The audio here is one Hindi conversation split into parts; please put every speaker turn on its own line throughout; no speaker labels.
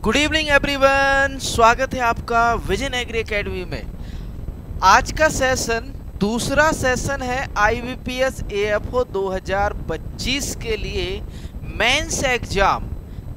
गुड इवनिंग एवरीवन, स्वागत है आपका विजन एग्री एकेडमी में। आज का सेशन दूसरा सेशन है IBPS AFO 2025 के लिए मेंस एग्जाम।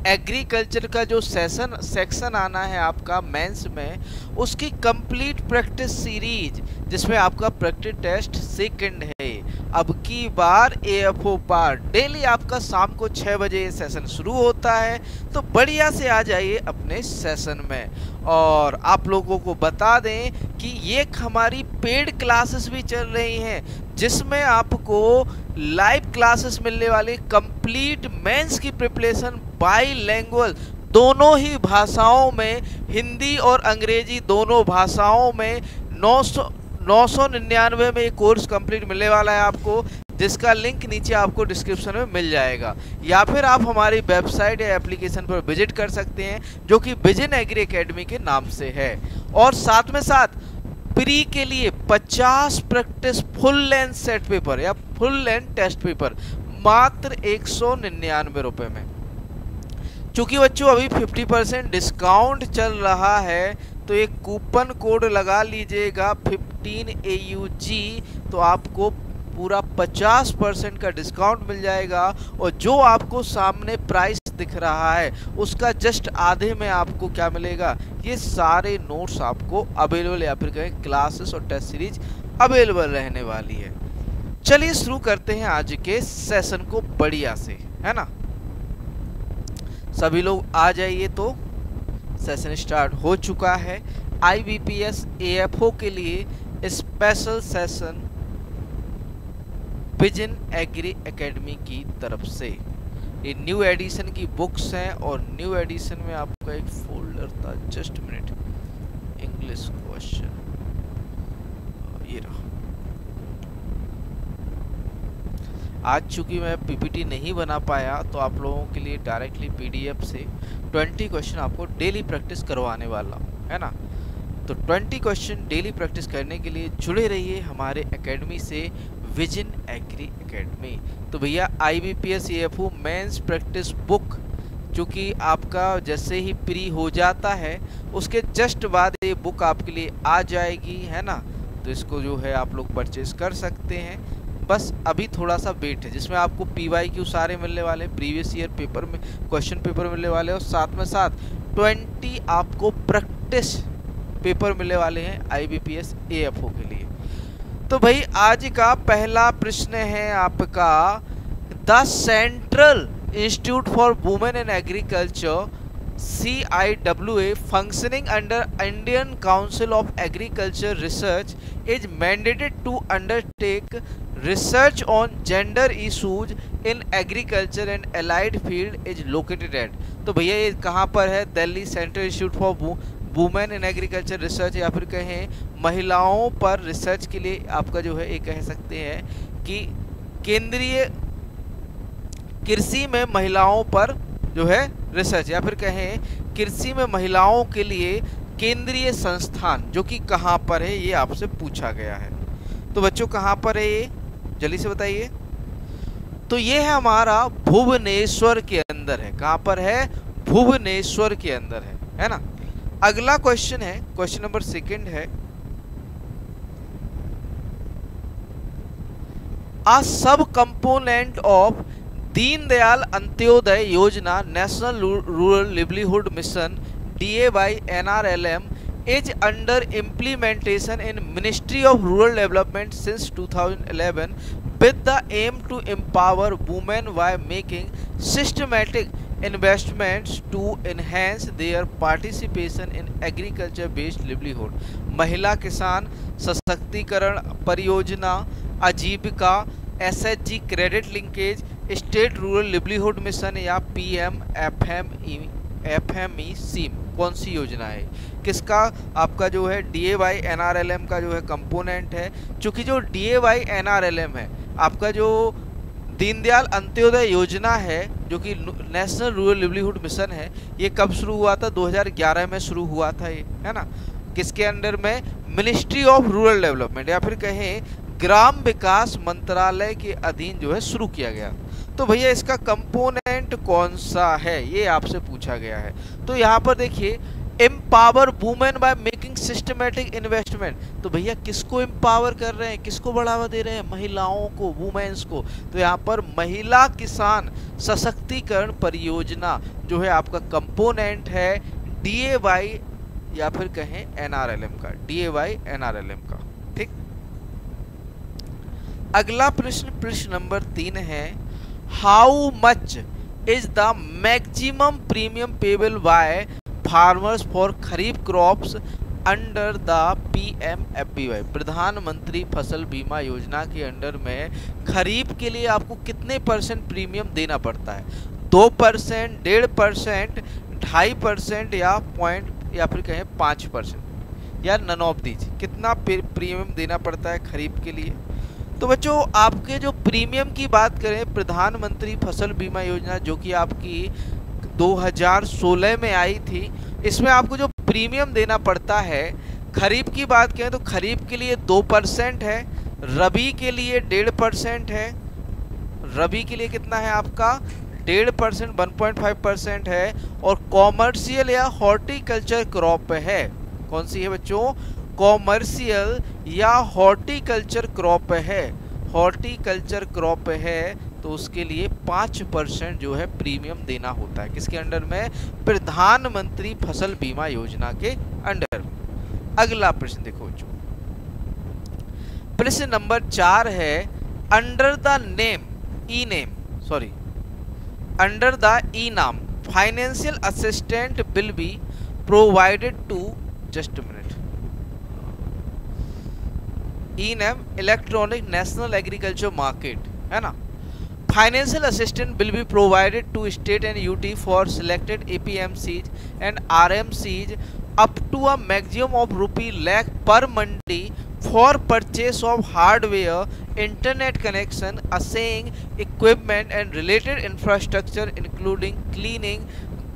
एग्रीकल्चर का जो सेक्शन आना है आपका मेंस में, उसकी कंप्लीट प्रैक्टिस सीरीज जिसमें आपका प्रैक्टिस टेस्ट सेकंड है। अब की बार AFO पार्ट डेली आपका शाम को 6 बजे ये सेशन शुरू होता है, तो बढ़िया से आ जाइए अपने सेशन में। और आप लोगों को बता दें कि ये हमारी पेड क्लासेस भी चल रही हैं, जिसमें आपको लाइव क्लासेस मिलने वाली, कंप्लीट मेंस की प्रिपरेशन बाईलैंग्वेज दोनों ही भाषाओं में, हिंदी और अंग्रेजी दोनों भाषाओं में 999 में ये कोर्स कंप्लीट मिलने वाला है आपको, जिसका लिंक नीचे आपको डिस्क्रिप्शन में मिल जाएगा, या फिर आप हमारी वेबसाइट या एप्लीकेशन पर विजिट कर सकते हैं जो कि विजन एग्री एकेडमी के नाम से है। और साथ में साथ प्री के लिए 50 practice full length set paper या फुल लेंथ टेस्ट पेपर मात्र 199 रुपये में। चूंकि बच्चों अभी 50% डिस्काउंट चल रहा है, तो एक कूपन कोड लगा लीजिएगा 15 AUG, तो आपको पूरा 50% का डिस्काउंट मिल जाएगा। और जो आपको सामने प्राइस दिख रहा है उसका जस्ट आधे में आपको क्या मिलेगा, ये सारे नोट्स आपको अवेलेबल, या फिर कहें क्लासेस और टेस्ट सीरीज अवेलेबल रहने वाली है। चलिए शुरू करते हैं आज के सेशन को बढ़िया से, है ना। सभी लोग आ जाइए, तो सेशन स्टार्ट हो चुका है। IBPS AFO के लिए special session Vision Agri Academy की तरफ से। ये न्यू एडिशन की बुक्स हैं, और न्यू एडिशन में आपका एक फोल्डर था, जस्ट मिनट, इंग्लिश क्वेश्चन, ये रहा। आज चूंकि मैं PPT नहीं बना पाया, तो आप लोगों के लिए डायरेक्टली PDF से 20 क्वेश्चन आपको डेली प्रैक्टिस करवाने वाला हूँ, है ना। तो 20 क्वेश्चन डेली प्रैक्टिस करने के लिए जुड़े रहिए हमारे एकेडमी से, विजन एग्री एकेडमी। तो भैया IBPS AFO mains practice book, चूँकि आपका जैसे ही प्री हो जाता है उसके जस्ट बाद ये बुक आपके लिए आ जाएगी, है ना। तो इसको जो है आप लोग परचेज कर सकते हैं। बस अभी थोड़ा सा वेट है, जिसमें आपको PYQ सारे मिलने वाले, प्रीवियस ईयर पेपर में क्वेश्चन पेपर मिलने वाले, और साथ में साथ 20 आपको प्रैक्टिस पेपर मिलने वाले हैं IBPS AFO के लिए। तो भाई आज का पहला प्रश्न है आपका, the central institute for women in agriculture CIWA functioning under Indian Council of Agriculture Research is mandated to undertake research on gender issues in agriculture and allied field is located at। तो भैया ये कहाँ पर है? Delhi central institute for women in agriculture research, या फिर कहें महिलाओं पर रिसर्च के लिए आपका जो है, ये कह सकते हैं कि केंद्रीय कृषि में महिलाओं पर जो है रिसर्च, या फिर कहें कृषि में महिलाओं के लिए केंद्रीय संस्थान, जो कि कहाँ पर है ये आपसे पूछा गया है। तो बच्चों कहाँ पर है ये, जल्दी से बताइए। तो ये है हमारा भुवनेश्वर के अंदर है। कहाँ पर है? भुवनेश्वर के अंदर है ना। अगला क्वेश्चन है, क्वेश्चन नंबर 2 है, आ सब कंपोनेंट ऑफ दीनदयाल अंत्योदय योजना national rural livelihood mission DA by NRLM is under implementation in Ministry of Rural Development since 2011 with the aim to empower women by making systematic investments to enhance their participation in agriculture based livelihood। महिला किसान सशक्तिकरण परियोजना, आजीविका, SHG credit linkage, state rural livelihood mission या PM FME स्कीम, कौन सी योजना है? किसका? आपका जो है DA by NRLM का जो है कंपोनेंट है। चूंकि जो DA by NRLM है, आपका जो दीनदयाल अंत्योदय योजना है, जो कि नेशनल रूरल लिवलीहुड मिशन है, ये कब शुरू हुआ था? 2011 में शुरू हुआ था ये, है ना। किसके अंडर में? मिनिस्ट्री ऑफ रूरल डेवलपमेंट, या फिर कहें ग्राम विकास मंत्रालय के अधीन जो है शुरू किया गया। तो भैया इसका कंपोनेंट कौन सा है, ये आपसे पूछा गया है। तो यहाँ पर देखिए, empower women by making systematic investment. तो भैया किसको एम्पावर कर रहे हैं, किसको बढ़ावा दे रहे हैं, महिलाओं को, वुमेन्स को। तो यहाँ पर महिला किसान सशक्तिकरण परियोजना जो है आपका कंपोनेंट है DAY या फिर कहें NRLM का, DAY NRLM का। ठीक, अगला प्रश्न, प्रश्न नंबर 3 है, how much is the maximum premium payable by farmers for kharif crops under the PMFBY, प्रधानमंत्री फसल बीमा योजना के अंडर में खरीफ के लिए आपको कितने % प्रीमियम देना पड़ता है? 2%, 1.5%, 2.5% या या फिर कहें 5% या नन ऑफ दीज, कितना प्रीमियम देना पड़ता है खरीफ के लिए? तो बच्चों आपके जो प्रीमियम की बात करें, प्रधानमंत्री फसल बीमा योजना जो कि आपकी 2016 में आई थी, इसमें आपको जो प्रीमियम देना पड़ता है खरीफ की बात करें तो खरीफ के लिए 2% है, रबी के लिए 1.5% है, रबी के लिए कितना है आपका 1.5%, 1.5% है, और कॉमर्शियल या हॉर्टिकल्चर क्रॉप है। कौन सी है बच्चों? कॉमर्शियल या हॉर्टिकल्चर क्रॉप है, हॉर्टिकल्चर क्रॉप है, तो उसके लिए 5% जो है प्रीमियम देना होता है। किसके अंडर में? प्रधानमंत्री फसल बीमा योजना के अंडर में। अगला प्रश्न देखो बच्चों, प्रश्न नंबर 4 है, under the eNAM financial assistant will be provided to, just minute, ENAM electronic national agriculture market है ना। Financial assistant will be provided to state and UT for selected APMCs and RMCs up to a maximum of ₹1 per mandi for purchase of hardware, internet connection, assaying equipment and related infrastructure including cleaning,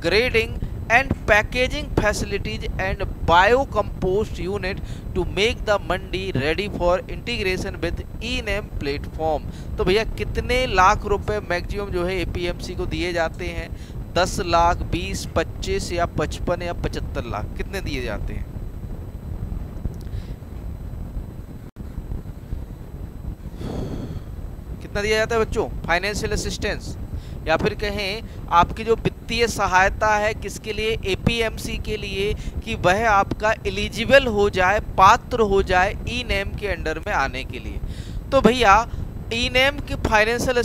grading and packaging facilities and biocompost unit to make the mandi ready for integration with ENAM platform। तो भैया कितने लाख रुपए मैक्सिमम जो है APMC को दिए जाते हैं? 10 लाख, 20, 25 या 55 या 75 लाख, कितने दिए जाते हैं? कितना दिया जाता है बच्चों फाइनेंशियल असिस्टेंस, या फिर कहें आपकी जो वित्तीय सहायता है किसके लिए? APMC के लिए, कि वह आपका एलिजिबल हो जाए, पात्र हो जाए ENAM के अंडर में आने के लिए। तो भैया ENAM के फाइनेंशियल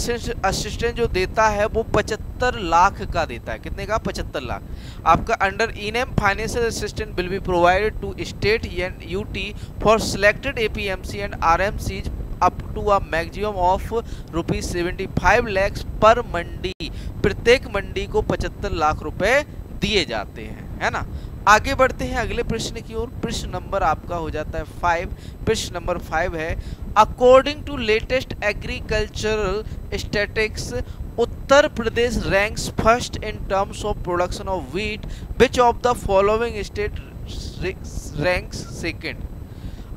असिस्टेंट जो देता है वो 75 लाख का देता है। कितने का? 75 लाख। आपका under ENAM financial assistant will be provided to state and UT for selected APMC and RMCs up to a maximum of ₹75 lakh per mandi. प्रत्येक मंडी को 75 लाख रुपए दिए जाते हैं, है ना। आगे बढ़ते हैं अगले प्रश्न की ओर। प्रश्न नंबर आपका हो जाता है 5। प्रश्न नंबर 5 है, according to latest agricultural statistics Uttar Pradesh ranks first in terms of production of wheat, which of the following state ranks second?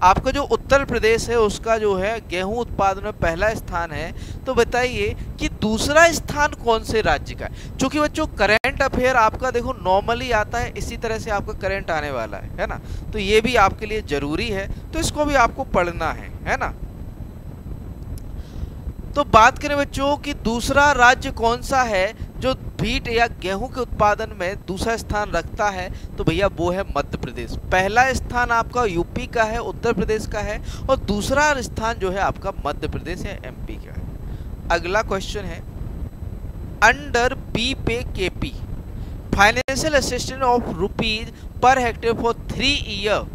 आपका जो उत्तर प्रदेश है उसका जो है गेहूं उत्पादन में पहला स्थान है, तो बताइए कि दूसरा स्थान कौन से राज्य का है? क्योंकि बच्चों करंट अफेयर आपका देखो नॉर्मली आता है, इसी तरह से आपका करंट आने वाला है ना, तो ये भी आपके लिए जरूरी है, तो इसको भी आपको पढ़ना है ना। तो बात करें बच्चों कि दूसरा राज्य कौन सा है जो व्हीट या गेहूं के उत्पादन में दूसरा स्थान रखता है, तो भैया वो है मध्य प्रदेश। पहला स्थान आपका यूपी का है, उत्तर प्रदेश का है, और दूसरा स्थान जो है आपका मध्य प्रदेश या MP का है। अगला क्वेश्चन है, under BPKP financial assistance of rupees per hectare for 3 year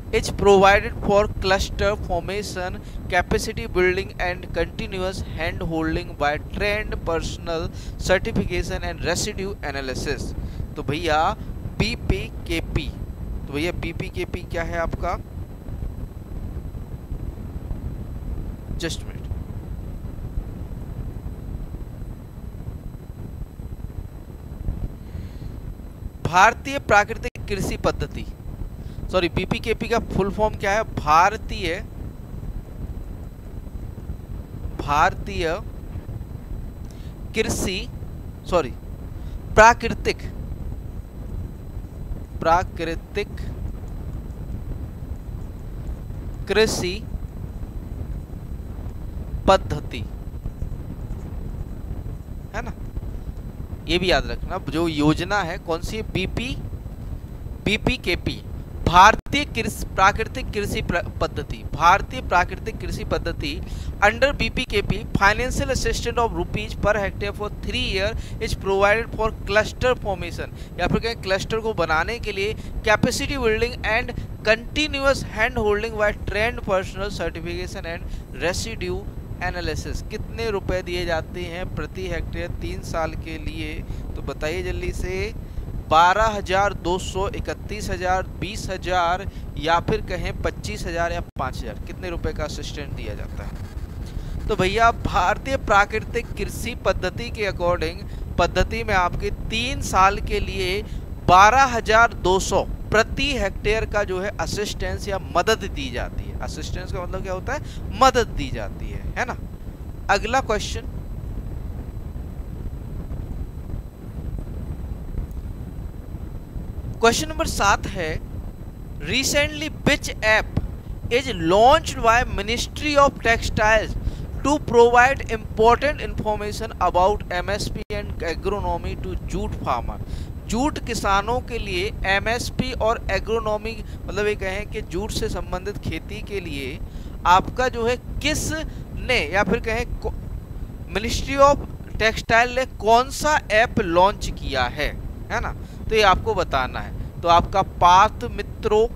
is provided for cluster formation, capacity building and continuous hand holding by trained personnel, certification and residue analysis। तो भैया BPKP, तो भैया BPKP क्या है आपका? जस्ट मिनट, भारतीय प्राकृतिक कृषि पद्धति, सॉरी BPKP का फुल फॉर्म क्या है? भारतीय कृषि सॉरी प्राकृतिक कृषि पद्धति, है ना। ये भी याद रखना, जो योजना है कौन सी है, बीपीकेपी, भारतीय प्राकृतिक कृषि पद्धति, भारतीय प्राकृतिक कृषि पद्धति। Under BPKP financial assistant of rupees per hectare for 3 year is provided for cluster formation, या फिर कहें क्लस्टर को बनाने के लिए capacity building and continuous hand holding by trained personnel, certification and residue analysis. कितने रुपए दिए जाते हैं प्रति हेक्टेयर 3 साल के लिए, तो बताइए जल्दी से। 12,200, 31,000, 20,000 या फिर कहें 25,000 या 5,000, कितने रुपए का असिस्टेंट दिया जाता है। तो भैया भारतीय प्राकृतिक कृषि पद्धति के अकॉर्डिंग पद्धति में आपके 3 साल के लिए 12,200 प्रति हेक्टेयर का जो है असिस्टेंस या मदद दी जाती है। असिस्टेंस का मतलब क्या होता है, मदद दी जाती है ना। अगला क्वेश्चन, क्वेश्चन नंबर 7 है, recently which app is launched by ministry of textiles to provide important information about MSP and agronomy to jute farmer. Jute किसानों के लिए एमएसपी और एग्रोनॉमी, मतलब ये कहें कि जूट से संबंधित खेती के लिए आपका जो है किस ने, या फिर कहें मिनिस्ट्री ऑफ टेक्सटाइल ने कौन सा ऐप लॉन्च किया है ना। तो ये आपको बताना है। तो आपका पात मित्रों,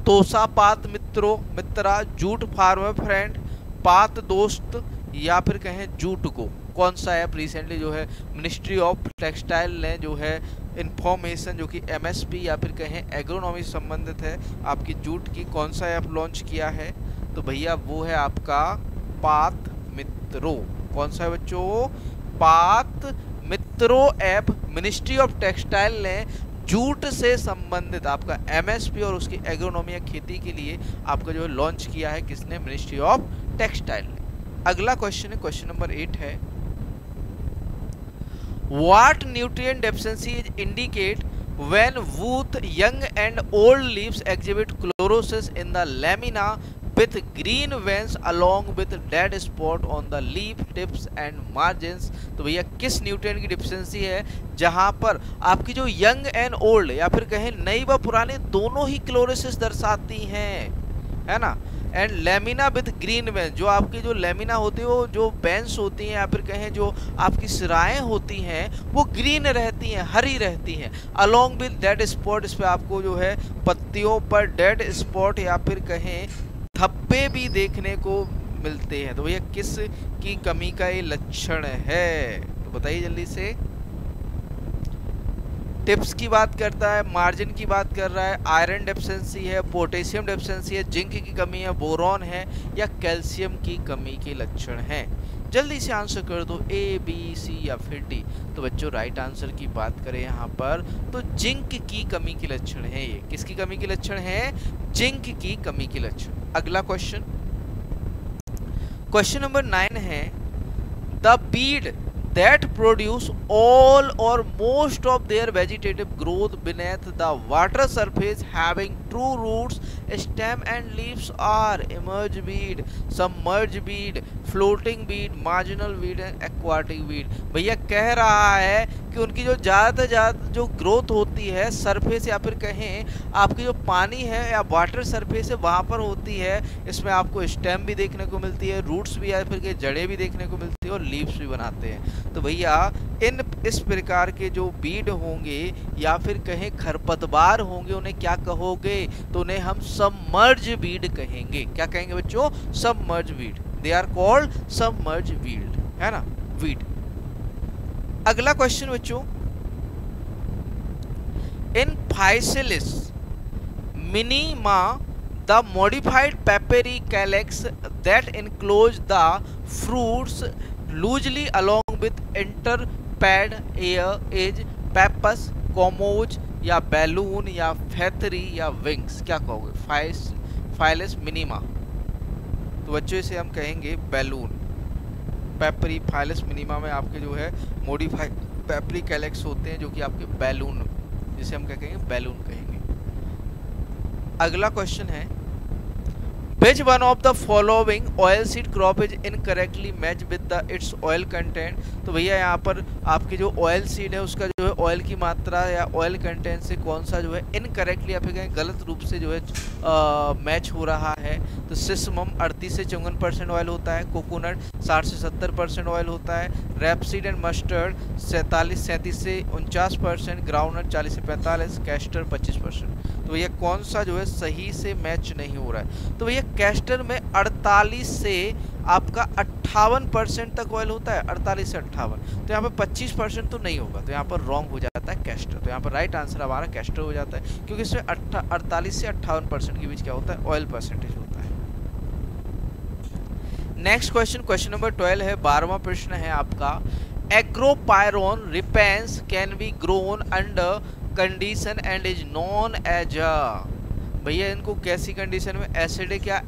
तोसा पात मित्रों, मित्रा, जूट फार्मर फ्रेंड, पात दोस्त, या फिर कहें जूट को, कौन सा ऐप रिसेंटली जो है मिनिस्ट्री ऑफ टेक्सटाइल ने जो है इंफॉर्मेशन जो कि एमएसपी या फिर कहें एग्रोनॉमी से संबंधित है आपकी जूट की, कौन सा ऐप लॉन्च किया है। तो भैया वो है आपका पात मित्रों। कौन सा है बच्चों, पात मित्रों ऐप मिनिस्ट्री ऑफ टेक्सटाइल ने जूट से संबंधित आपका एमएसपी और उसकी एग्रोनॉमी या खेती के लिए आपका जो है लॉन्च किया है, किसने, मिनिस्ट्री ऑफ टेक्सटाइल ने। अगला क्वेश्चन है, क्वेश्चन नंबर 8 है, what nutrient deficiency is indicate when both young and old leaves exhibit chlorosis in the lamina with green veins along with dead spot on the leaf tips and margins। तो भैया किस न्यूट्रिएंट की डिफिशियंसी है जहां पर आपकी जो यंग एंड ओल्ड या फिर कहें नई व पुराने दोनों ही क्लोरोसिस दर्शाती हैं, है ना। And lamina with green veins, जो आपकी जो लेमिना होती है वो जो वेंस होती हैं या फिर कहें जो आपकी सिराएं होती हैं वो ग्रीन रहती हैं, हरी रहती हैं। अलोंग विद डेड स्पॉट, इस पे आपको जो है पत्तियों पर डेड स्पॉट या फिर कहें धब्बे भी देखने को मिलते हैं। तो भैया किस की कमी का ये लक्षण है, तो बताइए जल्दी से। टिप्स की बात करता है, मार्जिन की बात कर रहा है, आयरन डेफिशिएंसी है, पोटेशियम डेफिशिएंसी है, जिंक की कमी है, बोरॉन है, या कैल्शियम की कमी के लक्षण हैं। जल्दी से आंसर कर दो, ए बी सी या फिर डी। तो बच्चों राइट आंसर की बात करें यहाँ पर तो जिंक की कमी के लक्षण है। ये किसकी कमी के लक्षण है, जिंक की कमी के लक्षण। अगला क्वेश्चन, क्वेश्चन नंबर 9 है, the Beed that produce all or most of their vegetative growth beneath the water surface having true roots, stem and leaves are emerge weed, submerge weed, floating weed, marginal weed and aquatic weed। भैया कह रहा है कि उनकी जो ज़्यादा से ज़्यादा जो ग्रोथ होती है सरफेस या फिर कहें आपकी जो पानी है या वाटर सरफेस है वहाँ पर होती है। इसमें आपको स्टेम भी देखने को मिलती है, रूट्स भी या फिर जड़ें भी देखने को मिलती है और लीव्स भी बनाते हैं। तो भैया इस प्रकार के जो बीड होंगे या फिर कहें खरपतवार होंगे उन्हें क्या कहोगे, तो उन्हें हम सबमर्ज बीड कहेंगे। क्या कहेंगे बच्चों, submerge weed. They are called submerge weed, है ना, वीड। अगला क्वेश्चन बच्चों, in physalis minima the modified papery calyx that enclose the fruits loosely along with interpad air is pappus, comose या बैलून या फैथरी या विंग्स। क्या कहोगे, फाइलिस मिनिमा। तो बच्चों इसे हम कहेंगे बैलून। पेपरी फाइलस मिनिमा में आपके जो है मॉडिफाइड पेपरी कैलेक्स होते हैं, जो कि आपके बैलून, जिसे हम क्या कहेंगे, बैलून कहेंगे। अगला क्वेश्चन है, Which one of the following oilseed crop is incorrectly matched with the its oil content? तो भैया यहाँ पर आपकी जो ऑयल सीड है उसका जो है ऑयल की मात्रा या ऑयल कंटेंट से कौन सा जो है इनकरेक्टली या फिर कहें गलत रूप से जो है मैच हो रहा है। तो सिसमम 38 से 54% ऑयल होता है, कोकोनट 60 से 70% ऑयल होता है, रैपसीड एंड मस्टर्ड 37 से 49%, ग्राउंडनट 40 से 45%, कैस्टर 25%। तो भैया कौन सा जो है सही से मैच नहीं हो रहा है? तो भैया कैस्टर में 48 से आपका 58% तक ऑयल होता है, 48 से 58, तो यहाँ पर 25% तो नहीं होगा, तो यहाँ पर रॉन्ग हो जाता है कैस्टर। तो यहाँ पर राइट आंसर हमारा कैस्टर हो जाता है, क्योंकि इसमें 48 से 58% के बीच क्या होता है, ऑयल परसेंटेज होता है। नेक्स्ट क्वेश्चन, क्वेश्चन नंबर 12 है, 12वां प्रश्न है आपका, agropyron repens can be grown under condition and is known as a, भैया इनको कैसी कंडीशन में, एसिडिक या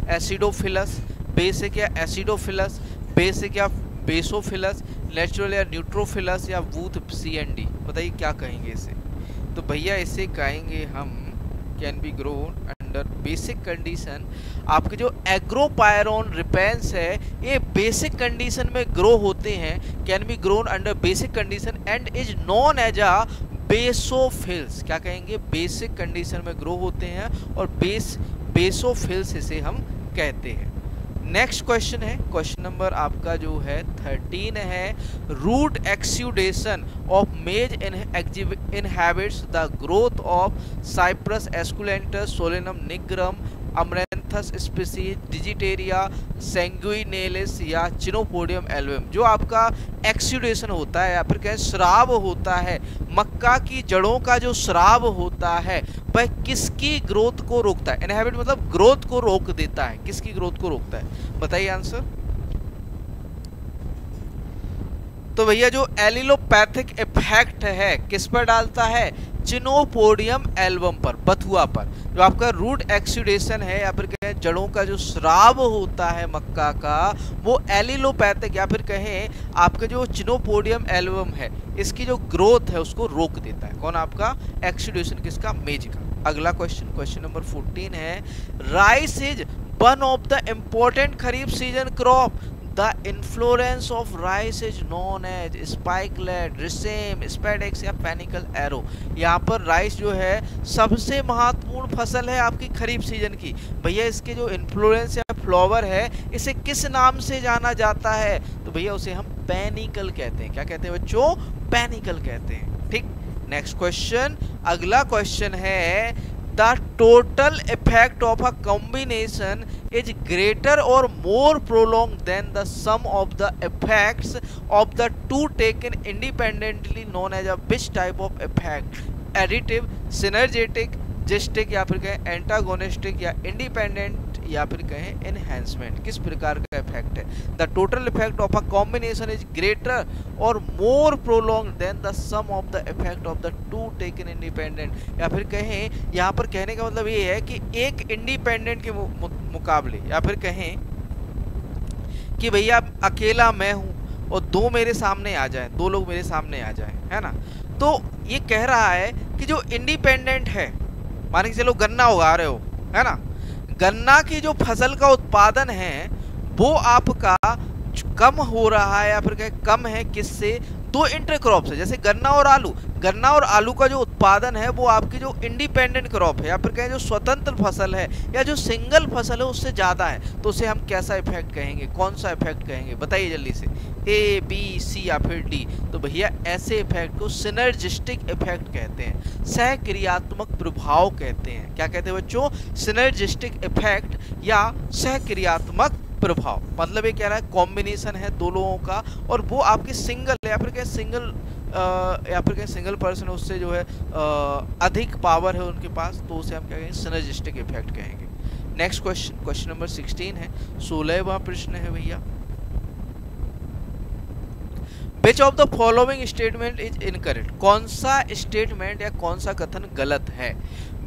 एसिडोफिलस, बेसिक या एसिडोफिलस, बेसिक या बेसोफिलस, नेचुरल या न्यूट्रोफिलस, या वूथ CND, बताइए क्या कहेंगे इसे? तो भैया इसे कहेंगे हम can be grown under basic condition. आपके जो एग्रोपायरोन रिपेंस है ये बेसिक कंडीशन में ग्रो होते हैं, can be grown under basic condition and is known as a basophils. क्या कहेंगे, बेसिक कंडीशन में ग्रो होते हैं और बेसोफिल्स इसे हम कहते हैं। नेक्स्ट क्वेश्चन है, क्वेश्चन नंबर आपका जो है 13 है, root exudation of maize inhibits the growth of cyperus esculentus solanum nigrum amaranthus species digitaria sanguinalis या चिनोपोडियम एल्बम। जो आपका एक्सुडेशन होता है या फिर कहें श्राव होता है, मक्का की जड़ों का जो श्राव होता है वह किसकी ग्रोथ को रोकता है? इनहैबिट मतलब ग्रोथ को रोक देता है, किसकी ग्रोथ को रोकता है, बताइए आंसर। तो भैया जो एलिलोपैथिक इफेक्ट है किस पर डालता है, चिनोपोडियम एल्बम पर, बथुआ पर। जो आपका रूट एक्सुडेशन है या फिर कहें जड़ों का जो स्राव होता है मक्का का, वो एलिलोपैथिक या फिर कहें आपका जो चिनोपोडियम एल्बम है इसकी जो ग्रोथ है उसको रोक देता है। कौन आपका एक्सुडेशन, किसका, मेज का। अगला क्वेश्चन, क्वेश्चन नंबर 14 है, rice is one of the important kharif season crop. The inflorescence of rice is known as spikelet, raceme, spadix या panicle arrow। यहाँ पर राइस जो है सबसे महत्वपूर्ण फसल है आपकी खरीफ सीजन की। भैया इसके जो इन्फ्लोरेंस या फ्लावर है इसे किस नाम से जाना जाता है? तो भैया उसे हम पैनिकल कहते हैं। क्या कहते हैं बच्चों? पैनिकल कहते हैं। ठीक, नेक्स्ट क्वेश्चन, अगला क्वेश्चन है, the total effect of a combination is greater or more prolonged than the sum of the effects of the two taken independently known as a which type of effect? Additive, synergetic, gestic या फिर कहें एंटागोनिस्टिक या इंडिपेंडेंट या फिर कहें एनहेंसमेंट। किस प्रकार का इफेक्ट है? The total effect of a combination is greater और more prolong than the sum of the effect of the two taken independent. या फिर कहें यहाँ पर कहने का मतलब ये है कि एक इंडिपेंडेंट के मुकाबले या फिर कहें कि भैया अकेला मैं हूँ और दो मेरे सामने आ जाए, दो लोग मेरे सामने आ जाए, है ना, तो ये कह रहा है कि जो इंडिपेंडेंट है, मान के चलो गन्ना उगा रहे हो, है ना, गन्ना की जो फसल का उत्पादन है वो आपका कम हो रहा है या फिर कम है किससे? दो इंटरक्रॉप से। जैसे गन्ना और आलू, गन्ना और आलू का जो उत्पादन है वो आपकी जो इंडिपेंडेंट क्रॉप है या फिर कहें जो स्वतंत्र फसल है या जो सिंगल फसल है उससे ज़्यादा है, तो उसे हम कैसा इफेक्ट कहेंगे, कौन सा इफेक्ट कहेंगे, बताइए जल्दी से, A, B, C या फिर D? तो भैया ऐसे इफेक्ट को सिनर्जिस्टिक इफेक्ट कहते हैं, सहक्रियात्मक प्रभाव कहते हैं। क्या कहते हैं बच्चों? सिनर्जिस्टिक इफेक्ट या सहक्रियात्मक प्रभाव। मतलब ये कह रहा है कॉम्बिनेशन है दो लोगों का और वो आपकी सिंगल या फिर क्या सिंगल पर्सन उससे जो है अधिक पावर है उनके पास, तो उसे हम क्या कहेंगे? सिनर्जिस्टिक इफेक्ट कहेंगे। नेक्स्ट क्वेश्चन, क्वेश्चन नंबर 16 है, 16वां प्रश्न है भैया, Which of the following statement is incorrect? कौन सा स्टेटमेंट या कौन सा कथन गलत है?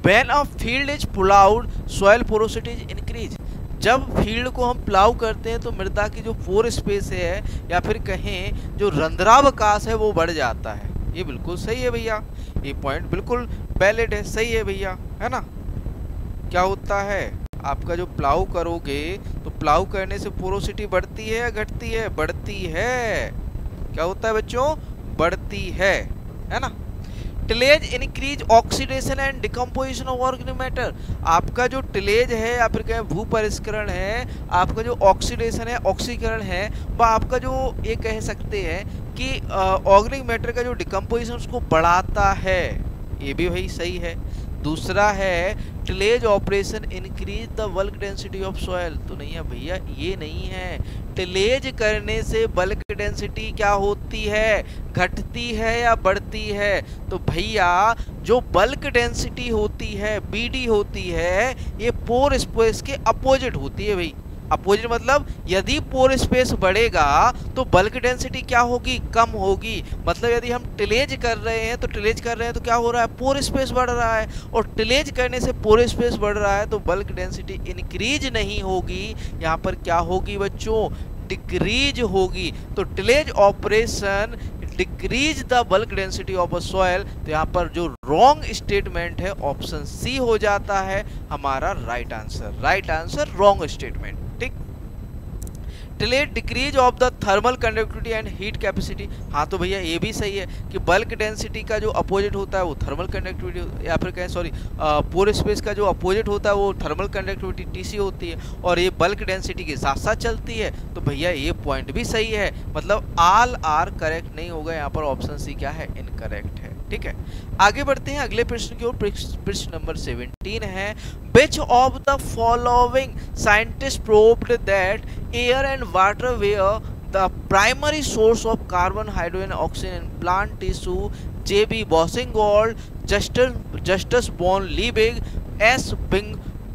When a field is plowed, soil porosity is increased. जब फील्ड को हम प्लाउ करते हैं तो मृदा की जो पोर स्पेस है या फिर कहें जो रंध्रावकाश है वो बढ़ जाता है। ये बिल्कुल सही है भैया, ये पॉइंट बिल्कुल वैलिड है, सही है भैया, है ना। क्या होता है, आपका जो प्लाउ करोगे तो प्लाउ करने से पोरोसिटी बढ़ती है या घटती है? बढ़ती है। क्या होता है बच्चों? बढ़ती है ना। Tillage increase oxidation and decomposition of organic matter. आपका जो टिलेज है या फिर कहें भूपरिष्करण है, आपका जो ऑक्सीडेशन है, ऑक्सीकरण है, वह आपका जो ये कह सकते हैं कि ऑर्गेनिक मैटर का जो डिकम्पोजिशन उसको बढ़ाता है। ये भी भाई सही है। दूसरा है tillage operation increase the bulk density of soil. तो नहीं है भैया, ये नहीं है। टिलेज करने से बल्क डेंसिटी क्या होती है? घटती है या बढ़ती है? तो भैया जो बल्क डेंसिटी होती है, बीडी होती है, ये पोर स्पेस के अपोजिट होती है भाई। अपोजिट मतलब यदि पोर स्पेस बढ़ेगा तो बल्क डेंसिटी क्या होगी? कम होगी। मतलब यदि हम टिलेज कर रहे हैं तो क्या हो रहा है? पोर स्पेस बढ़ रहा है, और टिलेज करने से पोर स्पेस बढ़ रहा है तो बल्क डेंसिटी इंक्रीज नहीं होगी, यहाँ पर क्या होगी बच्चों? डिक्रीज होगी। तो tillage operation decrease the bulk density of a soil. तो यहाँ पर जो रॉन्ग स्टेटमेंट है ऑप्शन सी हो जाता है हमारा right answer. Right answer wrong statement. ठीक। Tillage decrease of the thermal conductivity and heat capacity. हाँ तो भैया ये भी सही है कि बल्क डेंसिटी का जो अपोजिट होता है वो थर्मल कंडक्टिविटी, या फिर कहें सॉरी पोर स्पेस का जो अपोजिट होता है वो थर्मल कंडक्टिविटी टीसी होती है, और ये बल्क डेंसिटी के साथ साथ चलती है। तो भैया ये पॉइंट भी सही है, मतलब ऑल आर करेक्ट नहीं होगा, यहाँ पर ऑप्शन सी क्या है? इनकरेक्ट है। ठीक है, आगे बढ़ते हैं अगले प्रश्न की ओर। प्रश्न नंबर 17 है, which of the following scientists proved that air and water were the primary source of carbon, hydrogen, oxygen in plant tissue? J.B. Boussingault, Justus von Liebig, S.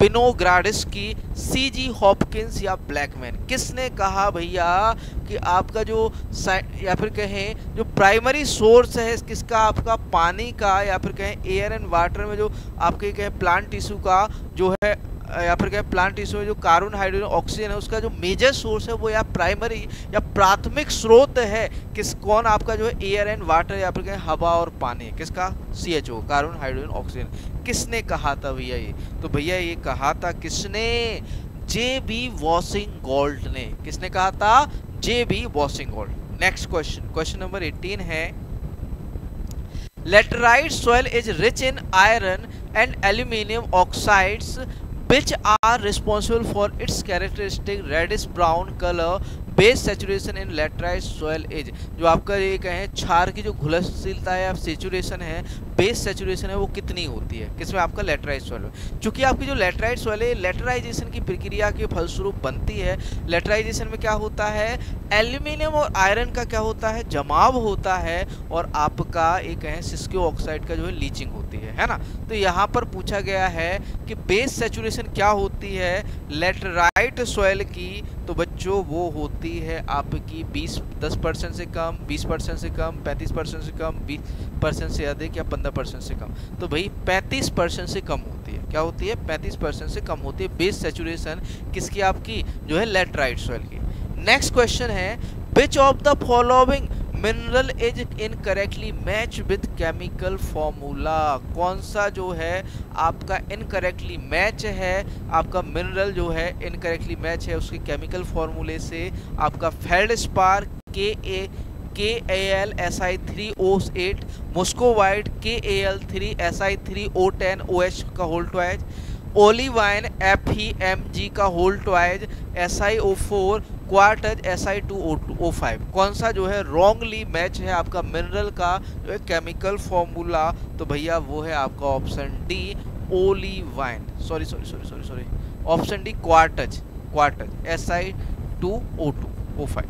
विनोग्राड्स्की, C.G. Hopkins या ब्लैकमैन। किसने कहा भैया कि आपका जो या फिर कहें जो प्राइमरी सोर्स है किसका? आपका पानी का, या फिर कहें एयर एंड वाटर में जो आपके कहें प्लांट टिश्यू का जो है, या फिर कहें प्लांट टिश्यू में जो कार्बन, हाइड्रोजन, ऑक्सीजन है, उसका जो मेजर सोर्स है वो या प्राइमरी या प्राथमिक स्रोत है किस? कौन? आपका जो है एयर एंड वाटर, या फिर कहें हवा और पानी। किसका? CHO, carbon, hydrogen, oxygen. किसने कहा था भैया ये? तो भैया ये कहा था किसने? J.B. बॉसिंगोल्ट ने। किसने कहा था? J.B. Boussingault. Next question, question number 18 है, laterite soil is rich in iron and aluminium oxides which are responsible for its characteristic reddish brown color. Base saturation in laterite soil is. जो आपका ये कहें क्षार की जो घुलनशीलता है या सैचुरेशन है, बेस सैचुरेशन है, वो कितनी होती है? किसमें? आपका लेटराइट सॉइल में। चूंकि आपकी जो लेटराइट सॉइल है लेटराइजेशन की प्रक्रिया के फलस्वरूप बनती है। लेटराइजेशन में क्या होता है? एल्यूमिनियम और आयरन का क्या होता है? जमाव होता है, और आपका ये कहें सिस्को ऑक्साइड का जो है लीचिंग होती है ना। तो यहाँ पर पूछा गया है कि बेस सैचुरेशन क्या होती है लेटराइट सॉइल की? तो बच्चों वो होती है आपकी 10% से कम, 20% से कम, 35% से कम, 20% से अधिक, या 15% से कम। तो भाई 35% से कम होती है। क्या होती है? 35% से कम होती है बेस सैचुरेशन किसकी? आपकी जो है लेटराइट सॉइल की। नेक्स्ट क्वेश्चन है, विच of the following mineral is incorrectly match with chemical formula? कौन सा जो है आपका इनकरेक्टली मैच है? आपका मिनरल जो है इनकरेक्टली मैच है उसके केमिकल फॉर्मूले से। आपका फेल्डस्पार KAlSi3O8, मुस्कोवाइट KAl3Si3O10OH का होल ट्वाइज, ओलिवाइन FeMg का whole twice, SiO4, quartz Si2O5। कौन सा जो है रॉन्गली मैच है आपका मिनरल का जो है केमिकल फॉर्मूला? तो भैया वो है आपका option D, olivine, sorry option D, quartz Si2O5।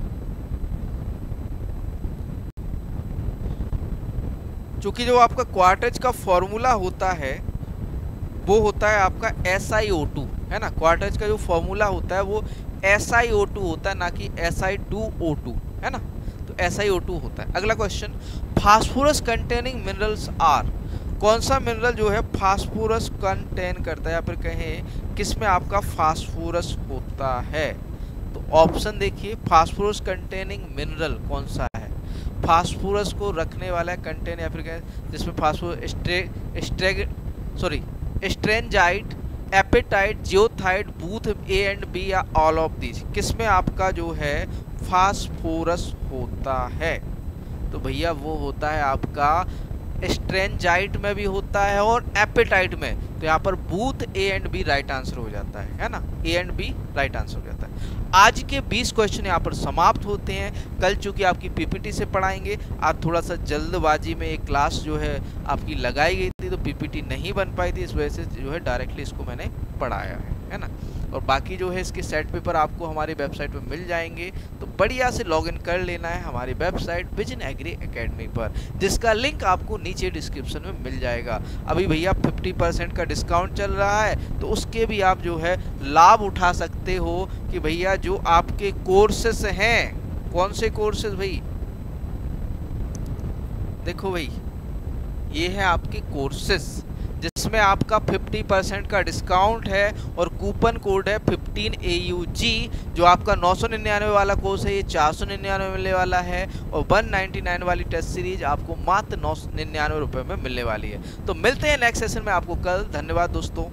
चूंकि जो आपका क्वार्टज का फॉर्मूला होता है वो होता है आपका SiO2, है ना। क्वार्टज का जो फॉर्मूला होता है वो SiO2 होता है, ना कि Si2O2, है ना। तो SiO2 होता है। अगला question, phosphorus containing minerals are. कौन सा मिनरल जो है फास्फोरस कंटेन करता है, या फिर कहें किसमें आपका फास्फोरस होता है। तो ऑप्शन देखिए, फास्फोरस कंटेनिंग मिनरल कौन सा है, फास्फोरस को रखने वाला है कंटेन, या फिर कहें जिसमें phosphorus strengite, apatite, goethite, both A and B, या ऑल ऑफ दीज, किसमें आपका जो है फास्फोरस होता है। तो भैया वो होता है आपका स्ट्रेंजाइट में भी होता है और एपेटाइट में। तो यहाँ पर both A and B right answer हो जाता है ना, A and B right answer हो जाता है। आज के 20 क्वेश्चन यहाँ पर समाप्त होते हैं। कल चूंकि आपकी पीपीटी से पढ़ाएंगे, आज थोड़ा सा जल्दबाजी में एक क्लास जो है आपकी लगाई गई थी, तो पीपीटी नहीं बन पाई थी, इस वजह से जो है डायरेक्टली इसको मैंने पढ़ाया है ना। और बाकी जो है इसके सेट पेपर आपको हमारी वेबसाइट पर मिल जाएंगे, तो बढ़िया से लॉगिन कर लेना है हमारी वेबसाइट विजन एग्री एकेडमी पर, जिसका लिंक आपको नीचे डिस्क्रिप्शन में मिल जाएगा। अभी भैया 50% का डिस्काउंट चल रहा है, तो उसके भी आप जो है लाभ उठा सकते हो कि भैया जो आपके कोर्सेस हैं, कौन से कोर्सेस भाई, देखो भाई ये है आपके कोर्सेस जिसमें आपका 50% का डिस्काउंट है और कूपन कोड है 15AUG। जो आपका 999 वाला कोर्स है ये 499 मिलने वाला है, और 199 वाली टेस्ट सीरीज आपको मात्र 999 रुपये में मिलने वाली है। तो मिलते हैं नेक्स्ट सेशन में आपको कल। धन्यवाद दोस्तों।